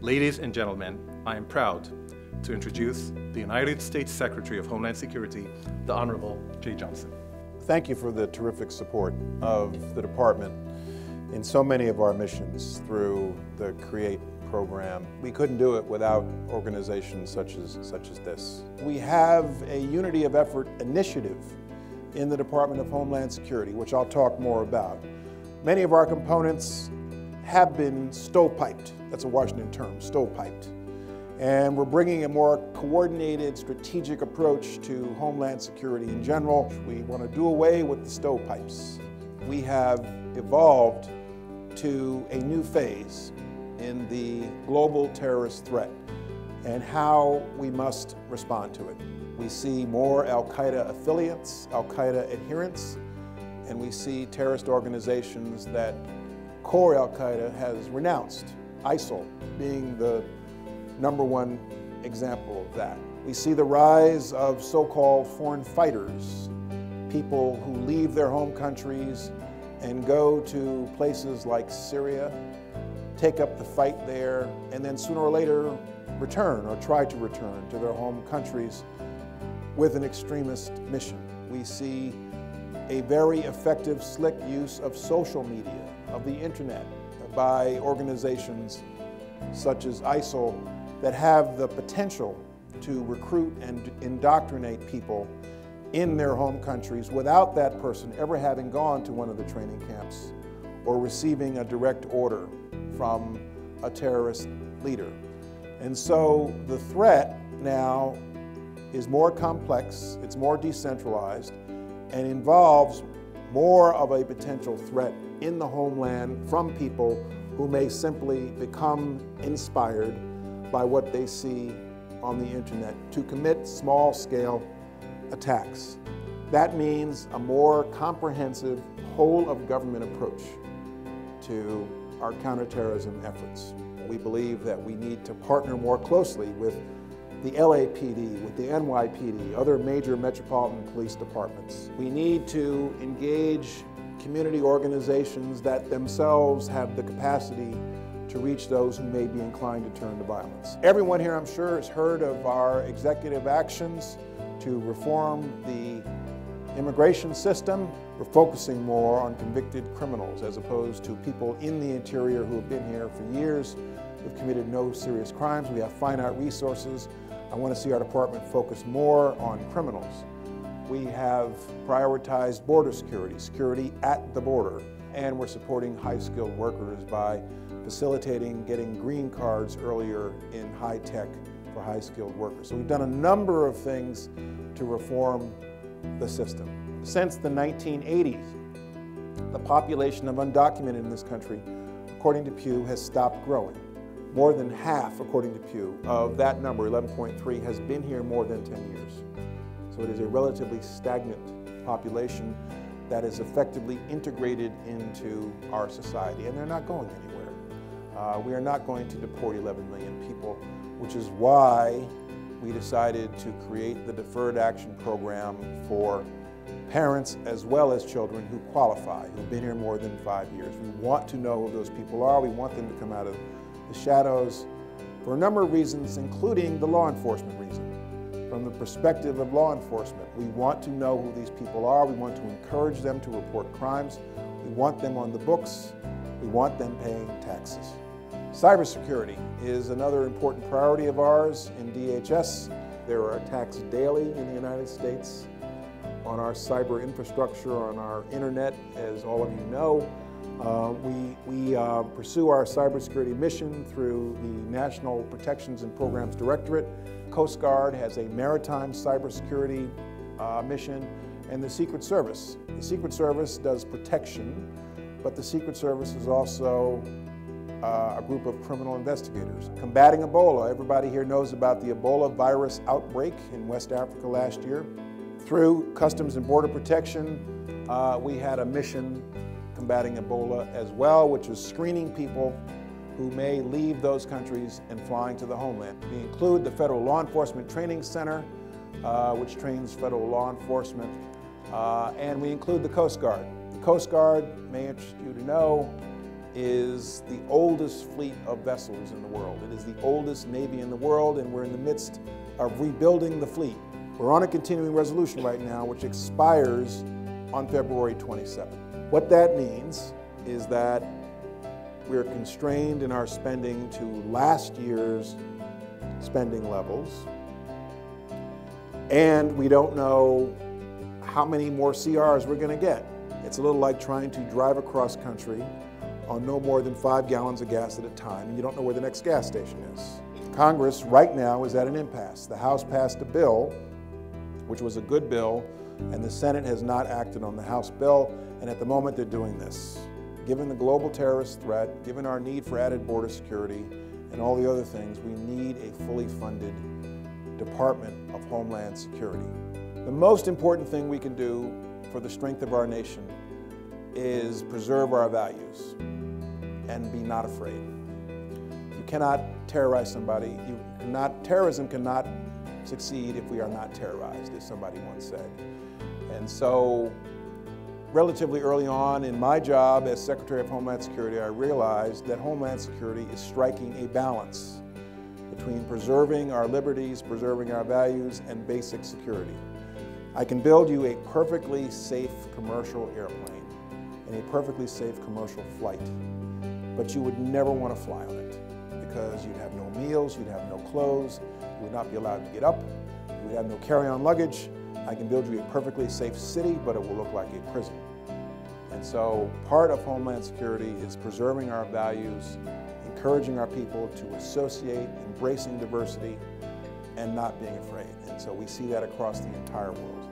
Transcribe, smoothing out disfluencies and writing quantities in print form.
Ladies and gentlemen, I am proud to introduce the United States Secretary of Homeland Security, the Honorable Jay Johnson. Thank you for the terrific support of the Department in so many of our missions through the CREATE program. We couldn't do it without organizations such as this. We have a Unity of Effort initiative in the Department of Homeland Security, which I'll talk more about. Many of our components have been stovepiped. That's a Washington term, stovepiped. And we're bringing a more coordinated, strategic approach to Homeland Security in general. We want to do away with the stovepipes. We have evolved to a new phase in the global terrorist threat and how we must respond to it. We see more Al-Qaeda affiliates, Al-Qaeda adherents, and we see terrorist organizations that core Al-Qaeda has renounced, ISIL being the #1 example of that. We see the rise of so-called foreign fighters, people who leave their home countries and go to places like Syria, take up the fight there, and then sooner or later return or try to return to their home countries with an extremist mission. We see a very effective, slick use of social media, of the internet, by organizations such as ISIL that have the potential to recruit and indoctrinate people in their home countries without that person ever having gone to one of the training camps or receiving a direct order from a terrorist leader. And so the threat now is more complex, it's more decentralized, and involves more of a potential threat in the homeland from people who may simply become inspired by what they see on the internet to commit small-scale attacks. That means a more comprehensive whole-of-government approach to our counterterrorism efforts. We believe that we need to partner more closely with the LAPD, with the NYPD, other major metropolitan police departments. We need to engage community organizations that themselves have the capacity to reach those who may be inclined to turn to violence. Everyone here, I'm sure, has heard of our executive actions to reform the immigration system. We're focusing more on convicted criminals as opposed to people in the interior who have been here for years, who've committed no serious crimes. We have finite resources. I want to see our department focus more on criminals. We have prioritized border security, security at the border, and we're supporting high-skilled workers by facilitating getting green cards earlier in high tech for high-skilled workers. So we've done a number of things to reform the system. Since the 1980s, the population of undocumented in this country, according to Pew, has stopped growing. More than half, according to Pew, of that number, 11.3, has been here more than 10 years. So it is a relatively stagnant population that is effectively integrated into our society, and they're not going anywhere. We are not going to deport 11 million people, which is why we decided to create the Deferred Action Program for parents as well as children who qualify, who've been here more than 5 years. We want to know who those people are. We want them to come out of the shadows for a number of reasons, including the law enforcement reason. From the perspective of law enforcement, we want to know who these people are. We want to encourage them to report crimes. We want them on the books. We want them paying taxes. Cybersecurity is another important priority of ours in DHS. There are attacks daily in the United States on our cyber infrastructure, on our internet, as all of you know. We pursue our cybersecurity mission through the National Protections and Programs Directorate. Coast Guard has a maritime cybersecurity mission, and the Secret Service. The Secret Service does protection, but the Secret Service is also a group of criminal investigators. Combating Ebola, everybody here knows about the Ebola virus outbreak in West Africa last year. Through Customs and Border Protection, we had a mission combating Ebola as well, which is screening people who may leave those countries and flying to the homeland. We include the Federal Law Enforcement Training Center, which trains federal law enforcement, and we include the Coast Guard. The Coast Guard, may interest you to know, is the oldest fleet of vessels in the world. It is the oldest Navy in the world, and we're in the midst of rebuilding the fleet. We're on a continuing resolution right now, which expires on February 27th. What that means is that we're constrained in our spending to last year's spending levels, and we don't know how many more CRs we're going to get. It's a little like trying to drive across country on no more than 5 gallons of gas at a time, and you don't know where the next gas station is. Congress right now is at an impasse. The House passed a bill, which was a good bill, and the Senate has not acted on the House bill, and at the moment they're doing this. Given the global terrorist threat, given our need for added border security, and all the other things, we need a fully funded Department of Homeland Security. The most important thing we can do for the strength of our nation is preserve our values and be not afraid. You cannot terrorize somebody. Terrorism cannot succeed if we are not terrorized, as somebody once said. And so, relatively early on in my job as Secretary of Homeland Security, I realized that Homeland Security is striking a balance between preserving our liberties, preserving our values, and basic security. I can build you a perfectly safe commercial airplane and a perfectly safe commercial flight, but you would never want to fly on it because you'd have no meals, you'd have no clothes, you would not be allowed to get up, you would have no carry-on luggage. I can build you a perfectly safe city, but it will look like a prison. And so part of Homeland Security is preserving our values, encouraging our people to associate, embracing diversity, and not being afraid. And so we see that across the entire world.